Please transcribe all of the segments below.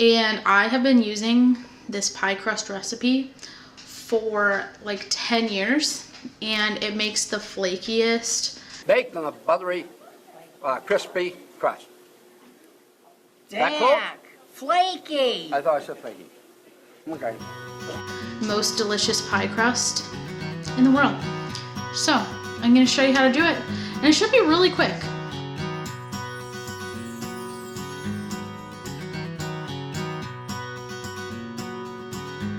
And I have been using this pie crust recipe for like 10 years, and it makes the flakiest, baked on a buttery, crispy crust. Dak, flaky. I thought I said flaky. Okay. most delicious pie crust in the world. So I'm going to show you how to do it, and it should be really quick.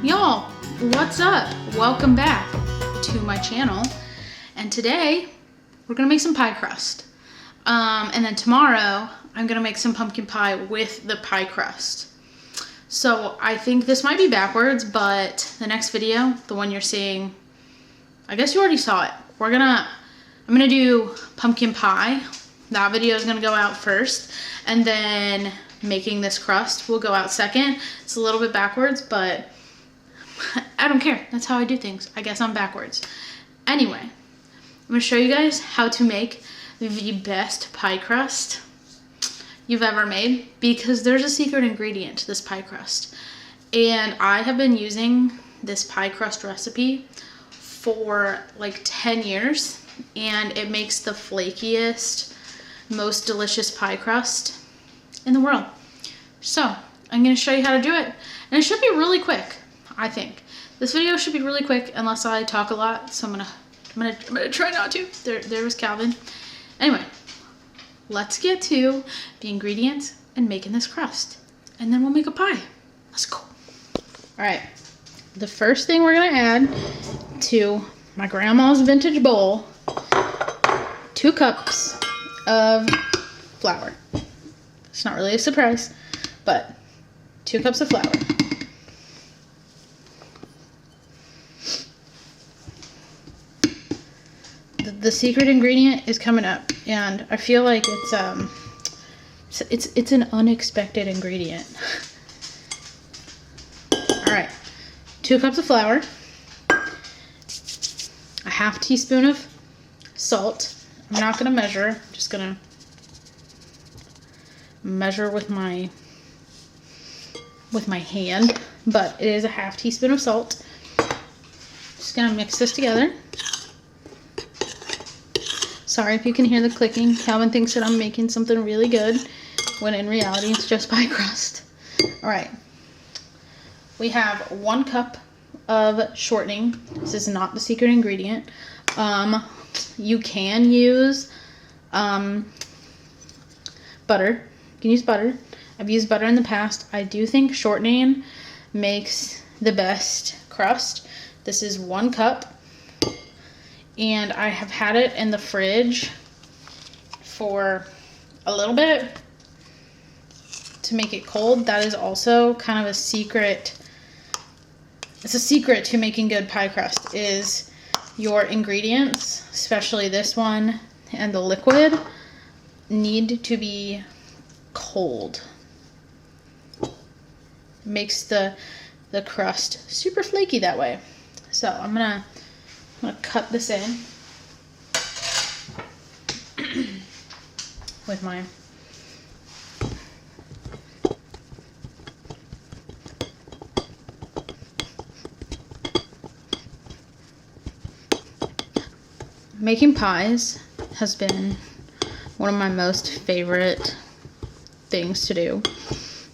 Y'all, what's up? Welcome back to my channel, and today we're gonna make some pie crust. And then tomorrow I'm gonna make some pumpkin pie with the pie crust. So I think this might be backwards, but the next video, the one you're seeing, I guess you already saw it. I'm gonna do pumpkin pie. That video is gonna go out first, and then making this crust will go out second. It's a little bit backwards, but I don't care. That's how I do things. I guess I'm backwards. Anyway, I'm going to show you guys how to make the best pie crust you've ever made, because there's a secret ingredient to this pie crust. And I have been using this pie crust recipe for like 10 years, and it makes the flakiest, most delicious pie crust in the world. So I'm going to show you how to do it, and it should be really quick. I think this video should be really quick unless I talk a lot, so I'm gonna try not to. There was Calvin. Anyway, let's get to the ingredients and making this crust, and then we'll make a pie. Let's go. All right, the first thing we're gonna add to my grandma's vintage bowl, 2 cups of flour. It's not really a surprise, but 2 cups of flour. The secret ingredient is coming up, and I feel like it's an unexpected ingredient. All right, 2 cups of flour, a half teaspoon of salt. I'm not gonna measure. I'm just gonna measure with my hand, but it is a half teaspoon of salt. Just gonna mix this together. Sorry if you can hear the clicking. Calvin thinks that I'm making something really good, when in reality it's just pie crust. All right. We have 1 cup of shortening. This is not the secret ingredient. You can use butter. You can use butter. I've used butter in the past. I do think shortening makes the best crust. This is 1 cup. And I have had it in the fridge for a little bit to make it cold. That is also kind of a secret. It's a secret to making good pie crust, is your ingredients, especially this one and the liquid, need to be cold. It makes the crust super flaky that way. So I'm gonna cut this in with my making pies has been one of my most favorite things to do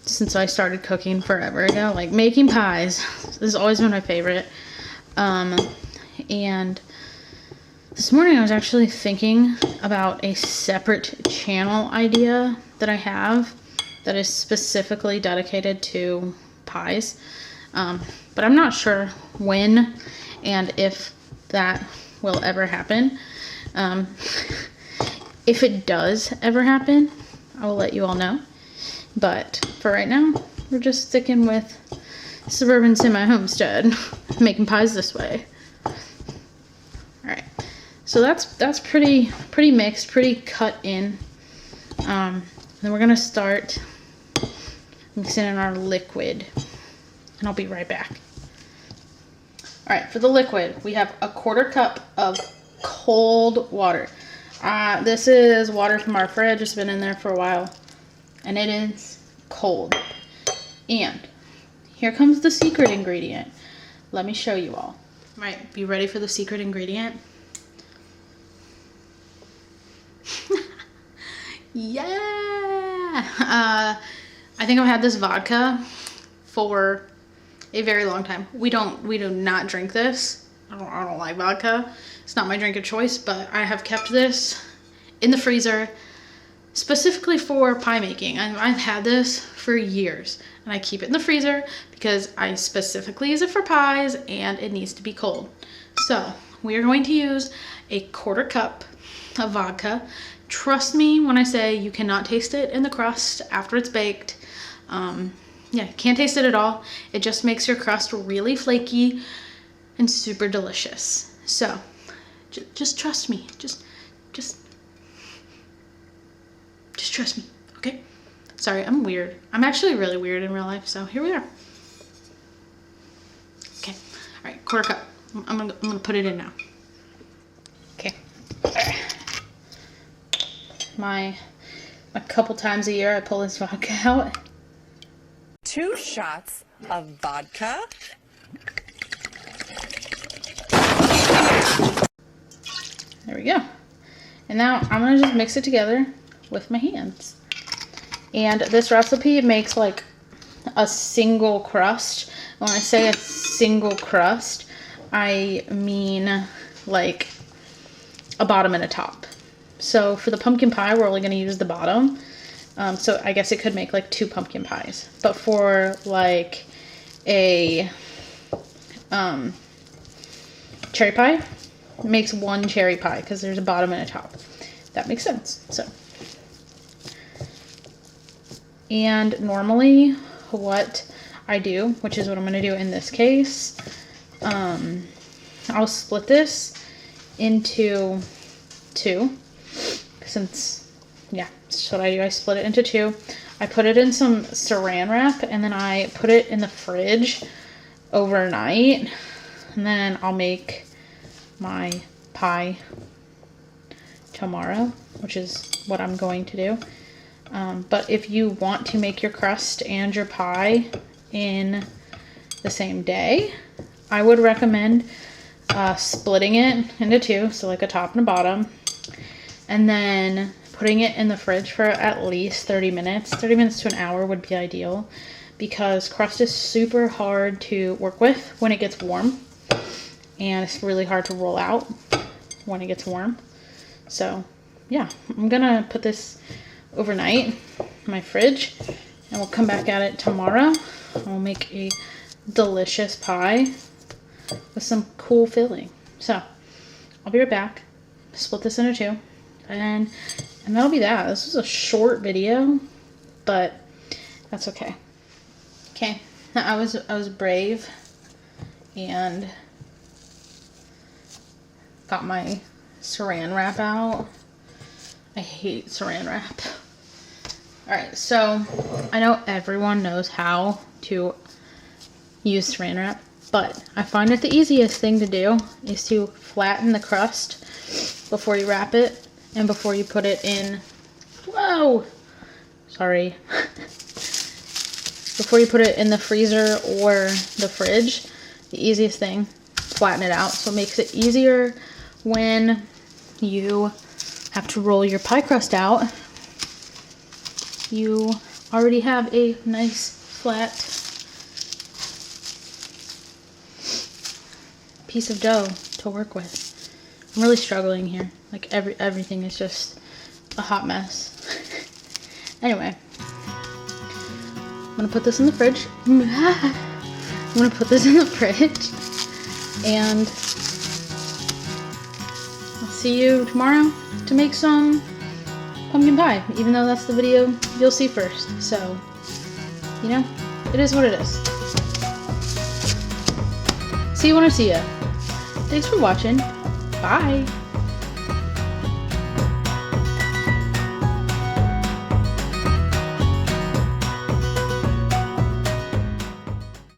since I started cooking forever ago. Like, making pies has always been my favorite. And this morning I was actually thinking about a separate channel idea that I have that is specifically dedicated to pies. But I'm not sure when and if that will ever happen. If it does ever happen, I will let you all know. But for right now, we're just sticking with suburban semi-homestead, making pies this way. Alright, so that's pretty mixed, pretty cut in. Then we're gonna start mixing in our liquid, and I'll be right back. Alright, for the liquid, we have a 1/4 cup of cold water. This is water from our fridge. It's been in there for a while, and it is cold. And here comes the secret ingredient. Let me show you all. All right, be ready for the secret ingredient. Yeah! I think I've had this vodka for a very long time. We do not drink this. I don't like vodka. It's not my drink of choice, but I have kept this in the freezer specifically for pie making. I've had this for years, and I keep it in the freezer because I specifically use it for pies and it needs to be cold. So we are going to use a 1/4 cup of vodka. Trust me when I say you cannot taste it in the crust after it's baked. Yeah, can't taste it at all. It just makes your crust really flaky and super delicious. So just trust me. Just trust me, okay? Sorry, I'm weird. I'm actually really weird in real life, so here we are. Okay, all right, 1/4 cup. I'm gonna put it in now. Okay. A couple times a year I pull this vodka out. 2 shots of vodka. There we go. And now I'm gonna just mix it together with my hands. And this recipe makes like a single crust. When I say a single crust, I mean like a bottom and a top. So for the pumpkin pie, we're only going to use the bottom. So I guess it could make like 2 pumpkin pies. But for like a cherry pie, it makes 1 cherry pie because there's a bottom and a top. That makes sense. So, and normally what I do, which is what I'm going to do in this case, I'll split this into 2. Since, yeah, that's what I do. I split it into 2. I put it in some saran wrap, and then I put it in the fridge overnight. And then I'll make my pie tomorrow, which is what I'm going to do. But if you want to make your crust and your pie in the same day, I would recommend splitting it into 2, so like a top and a bottom. And then putting it in the fridge for at least 30 minutes. 30 minutes to an hour would be ideal because crust is super hard to work with when it gets warm. And it's really hard to roll out when it gets warm. So, yeah, I'm going to put this overnight in my fridge. And we'll come back at it tomorrow. We'll make a delicious pie with some cool filling. So, I'll be right back. Split this into 2. And that'll be that. This was a short video, but that's okay. Okay, I was brave and got my saran wrap out. I hate saran wrap. Alright, so I know everyone knows how to use saran wrap, but I find that the easiest thing to do is to flatten the crust before you wrap it. And before you put it in, whoa, sorry. Before you put it in the freezer or the fridge, the easiest thing, flatten it out. So it makes it easier when you have to roll your pie crust out. You already have a nice flat piece of dough to work with. I'm really struggling here. Like everything is just a hot mess. Anyway, I'm gonna put this in the fridge. I'm gonna put this in the fridge, and I'll see you tomorrow to make some pumpkin pie. Even though that's the video you'll see first. So, you know, it is what it is. See you when I see ya. Thanks for watching. Bye.